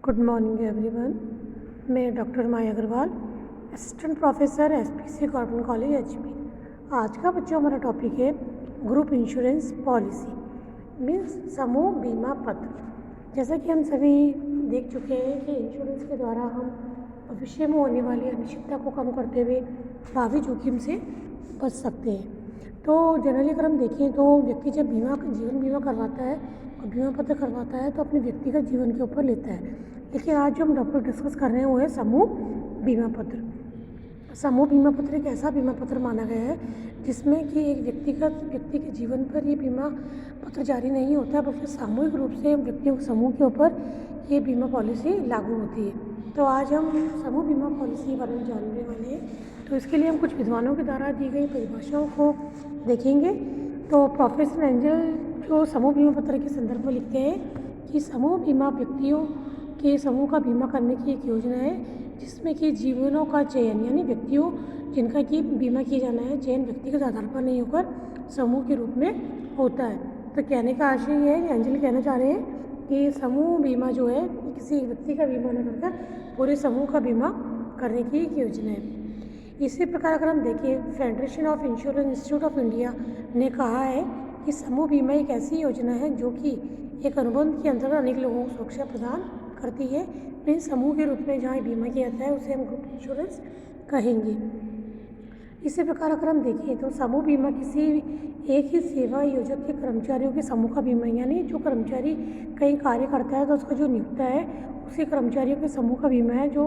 Good morning everyone. मैं doctor Maya Agarwal, assistant professor SPC government college HP. आज का बच्चों हमारा टॉपिक है ग्रुप इंश्योरेंस पॉलिसी मीन्स समूह बीमा पत्र। जैसा कि हम सभी देख चुके हैं कि इंश्योरेंस के द्वारा हम भविष्य में होने वाली अनिश्चितता को कम करते हुए भावी जोखिम से बच सकते हैं। तो जनरली अगर हम देखें तो व्यक्ति जब जीवन बीमा करवाता है और बीमा पत्र करवाता है तो अपने व्यक्तिगत जीवन के ऊपर लेता है। लेकिन आज जो हम टॉपिक डिस्कस कर रहे हैं वो है समूह बीमा पत्र। समूह बीमा पत्र एक ऐसा बीमा पत्र माना गया है जिसमें कि एक व्यक्ति के जीवन पर ये बीमा पत्र जारी नहीं होता है, बल्कि सामूहिक रूप से व्यक्तियों के समूह के ऊपर ये बीमा पॉलिसी लागू होती है। तो आज हम समूह बीमा पॉलिसी के बारे में जानने वाले हैं। तो इसके लिए हम कुछ विद्वानों के द्वारा दी गई परिभाषाओं को देखेंगे। तो प्रोफेसर एंजल जो समूह बीमा पत्र के संदर्भ में लिखते हैं कि समूह बीमा व्यक्तियों के समूह का बीमा करने की एक योजना है जिसमें कि जीवनों का चयन यानी व्यक्तियों जिनका कि बीमा किया जाना है चयन व्यक्तिगत आधार पर नहीं होकर समूह के रूप में होता है। तो कहने का आशय ये है कि अंजलि कहना चाह रहे हैं कि समूह बीमा जो है किसी एक व्यक्ति का बीमा न करकर पूरे समूह का बीमा करने की एक योजना है। इसी प्रकार अगर हम देखें federation of insurance institute of India ने कहा है कि समूह बीमा एक ऐसी योजना है जो कि एक अनुबंध के अंतर्गत अनेक लोगों को सुरक्षा प्रदान करती है। इन समूह के रूप में जहाँ बीमा किया जाता है उसे हम ग्रुप इंश्योरेंस कहेंगे। इसी प्रकार अगर हम देखें तो समूह बीमा किसी एक ही सेवा योजक के कर्मचारियों के समूह का बीमा यानी जो कर्मचारी कहीं कार्य करता है तो उसका जो नियुक्ता है उसी कर्मचारियों के समूह का बीमा है जो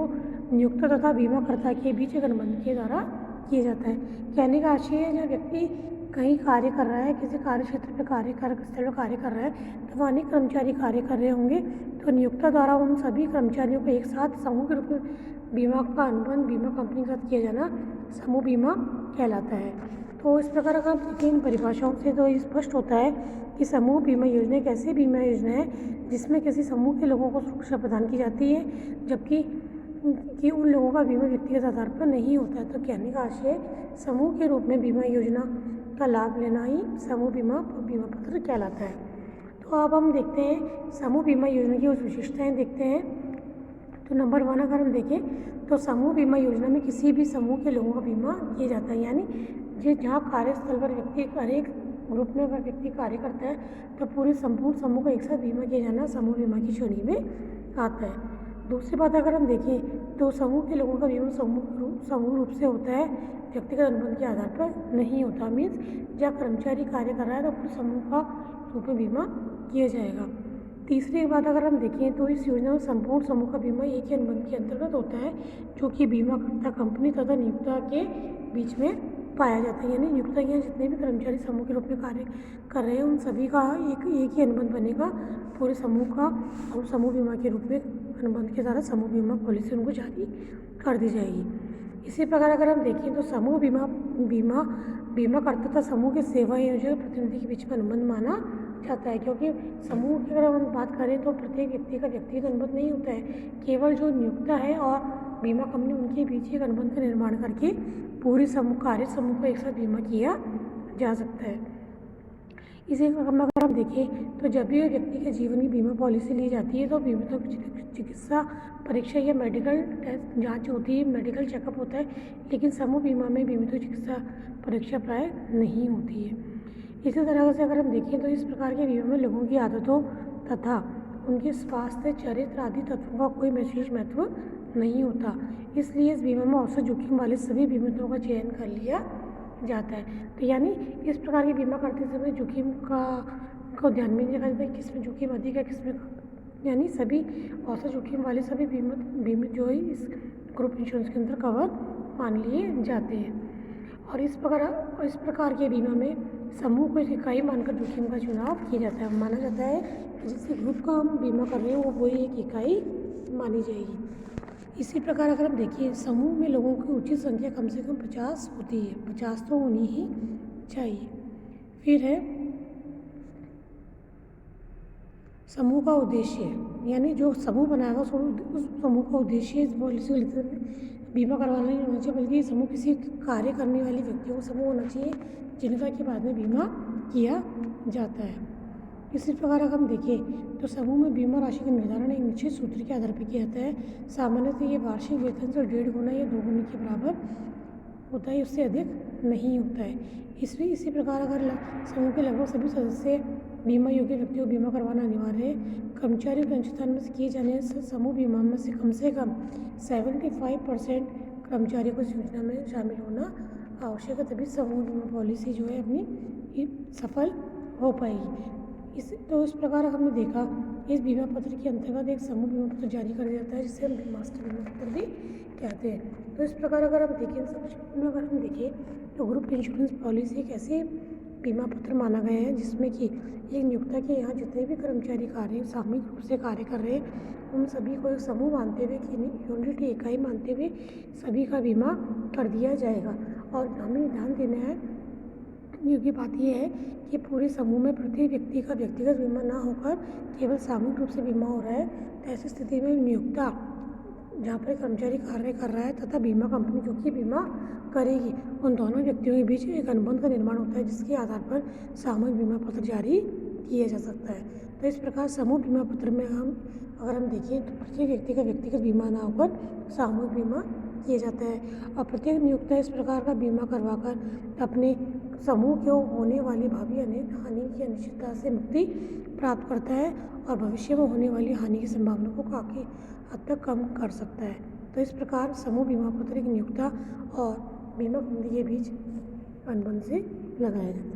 नियुक्त तथा बीमाकर्ता के बीच एक अनुबंध के द्वारा किया जाता है। कहने का आशय है जब व्यक्ति कहीं कार्य कर रहा है, किसी कार्य क्षेत्र पर स्थल पर कार्य कर रहा है तो वहाँ अनेक कर्मचारी कार्य कर रहे होंगे, तो नियोक्ता द्वारा उन सभी कर्मचारियों को एक साथ समूह के रूप में बीमा का अनुबंध बीमा कंपनी के साथ किया जाना समूह बीमा कहलाता है। तो इस प्रकार अगर हम इन परिभाषाओं से तो ये स्पष्ट होता है कि समूह बीमा योजना एक ऐसी बीमा योजना है जिसमें किसी समूह के लोगों को सुरक्षा प्रदान की जाती है जबकि उन लोगों का बीमा व्यक्तिगत आधार पर नहीं होता है। तो कहने का आशय समूह के रूप में बीमा योजना का लाभ लेना ही समूह बीमा पत्र कहलाता है। तो अब हम देखते हैं समूह बीमा योजना की कुछ विशेषताएं देखते हैं। तो नंबर 1 अगर हम देखें तो समूह बीमा योजना में किसी भी समूह के लोगों का बीमा किया जाता है यानी जहाँ कार्यस्थल पर व्यक्ति अनेक ग्रुप में अगर व्यक्ति कार्य करता है तो पूरे संपूर्ण समूह का एक साथ बीमा किया जाना समूह बीमा की श्रेणी में आता है। दूसरी बात अगर हम देखें तो समूह के लोगों का बीमा समूह रूप से होता है, व्यक्तिगत अनुबंध के आधार पर नहीं होता। मीन्स जहाँ कर्मचारी कार्य कर रहा है तो पूरे समूह का रूप में बीमा किया जाएगा। तीसरी बात अगर हम देखें तो इस योजना में संपूर्ण समूह का बीमा एक ही अनुबंध के अंतर्गत होता है जो कि बीमाकर्ता कंपनी तथा नियोक्ता के बीच में पाया जाता है। यानी नियोक्ता के जितने भी कर्मचारी समूह के रूप में कार्य कर रहे हैं उन सभी का एक ही अनुबंध बनेगा पूरे समूह का और समूह बीमा के रूप में अनुबंध के द्वारा समूह बीमा पॉलिसी उनको जारी कर दी जाएगी। इसी प्रकार अगर हम देखें तो समूह बीमाकर्ता तथा समूह के सेवा योजक प्रतिनिधि के बीच में अनुबंध माना जाता है, क्योंकि समूह की अगर हम बात करें तो प्रत्येक व्यक्ति का व्यक्तिगत अनुबंध नहीं होता है, केवल जो नियोक्ता है और बीमा कंपनी उनके बीच एक अनुबंध का निर्माण करके पूरे कार्य समूह को एक साथ बीमा किया जा सकता है। इसी अगर हम देखें तो जब भी व्यक्ति के जीवन की बीमा पॉलिसी ली जाती है तो बीमितों की चिकित्सा परीक्षा या मेडिकल टेस्ट जांच होती है, मेडिकल चेकअप होता है, लेकिन समूह बीमा में बीमितों की चिकित्सा परीक्षा प्राय नहीं होती है। इसी तरह से अगर हम देखें तो इस प्रकार के बीमा में लोगों की आदतों तथा उनके स्वास्थ्य चरित्र आदि तत्वों का कोई विशेष महत्व नहीं होता, इसलिए इस बीमा में औसत जोखिम वाले सभी बीमितों का चयन कर लिया जाता है। तो यानी इस प्रकार की बीमा करते समय जोखिम को ध्यान में नहीं रखा जाता है किसमें जोखिम अधिक है किसमें, यानी सभी औसत जोखिम वाले सभी बीमित जो है इस ग्रुप इंश्योरेंस के अंदर कवर मान लिए जाते हैं। और इस प्रकार के बीमा में समूह को एक इकाई मानकर जोखिम का चुनाव किया जाता है। माना जाता है कि जिस ग्रुप का हम बीमा कर रहे हैं वो वही एक इकाई मानी जाएगी। इसी प्रकार अगर हम देखिए समूह में लोगों की उचित संख्या कम से कम 50 होती है, 50 तो होनी ही चाहिए। फिर है समूह का उद्देश्य, यानी जो समूह बनाएगा उस समूह का उद्देश्य इस पॉलिसी बीमा करवाना नहीं होना चाहिए, बल्कि समूह किसी कार्य करने वाले व्यक्तियों का समूह होना चाहिए जिनका कि बाद में बीमा किया जाता है। इसी प्रकार अगर हम देखें तो समूह में बीमा राशि का निर्धारण एक निश्चित सूत्र के आधार पर किया जाता है। सामान्यतः ये वार्षिक वेतन से 1.5 गुना या 2 गुने के बराबर होता है, उससे अधिक नहीं होता है। इसी प्रकार अगर समूह के लगभग सभी सदस्य बीमा योग्य व्यक्तियों को बीमा करवाना अनिवार्य है। कर्मचारियों के अनुसार में किए जाने समूह बीमा में से कम 75% कर्मचारियों को इस योजना में शामिल होना आवश्यक है, तभी समूह बीमा पॉलिसी जो है अपनी सफल हो पाएगी। इस प्रकार हमने देखा इस बीमा पत्र के अंतर्गत एक समूह बीमा पत्र जारी कर दिया जाता है, जिसे हम मास्टर बीमा पत्र भी कहते हैं। तो इस प्रकार अगर हम देखें संक्षिप्त में अगर हम देखें तो ग्रुप इंश्योरेंस पॉलिसी एक ऐसे बीमा पत्र माना गया है जिसमें कि एक नियोक्ता के यहाँ जितने भी कर्मचारी सामूहिक रूप से कार्य कर रहे हैं उन सभी को एक समूह मानते हुए कि यूनिट इकाई मानते हुए सभी का बीमा कर दिया जाएगा। और हमें ध्यान देना है योग्य बात यह है कि पूरे समूह में प्रत्येक व्यक्ति का व्यक्तिगत बीमा ना होकर केवल सामूहिक रूप से बीमा हो रहा है, तो ऐसी स्थिति में नियोक्ता जहाँ पर कर्मचारी कार्य कर रहा है तथा बीमा कंपनी जो कि बीमा करेगी उन दोनों व्यक्तियों के बीच एक अनुबंध का निर्माण होता है, जिसके आधार पर सामूहिक बीमा पत्र जारी किया जा सकता है। तो इस प्रकार समूह बीमा पत्र में अगर हम देखें तो प्रत्येक व्यक्ति का व्यक्तिगत बीमा ना होकर सामूहिक बीमा किया जाता है और प्रत्येक नियोक्ता इस प्रकार का बीमा करवाकर अपने समूह को होने वाली भावी हानि की अनिश्चितता से मुक्ति प्राप्त करता है और भविष्य में होने वाली हानि की संभावना को काफ़ी हद तक कम कर सकता है। तो इस प्रकार समूह बीमा पत्र एक नियोक्ता और बीमा कंपनी के बीच अनुबंध से लगाया जाता है।